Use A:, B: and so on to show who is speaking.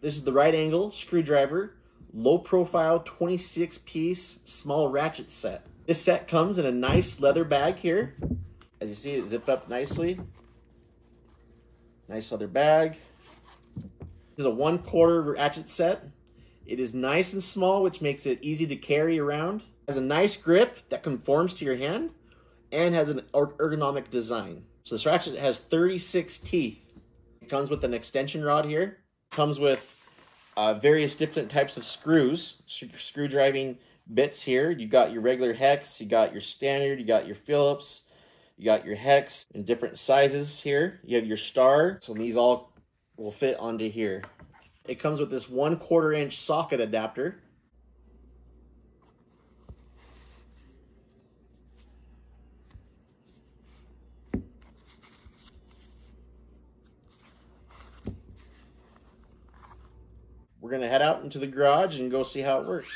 A: This is the right angle screwdriver, low profile 26-piece small ratchet set. This set comes in a nice leather bag here. As you see, it zipped up nicely. Nice leather bag. This is a 1/4 ratchet set. It is nice and small, which makes it easy to carry around. It has a nice grip that conforms to your hand and has an ergonomic design. So this ratchet has 36 teeth. It comes with an extension rod here. It comes with various different types of screws, screw driving bits here. You got your regular hex, you got your standard, you got your Phillips, you got your hex in different sizes here. You have your star, so these all will fit onto here. It comes with this 1/4 inch socket adapter. We're gonna head out into the garage and go see how it works.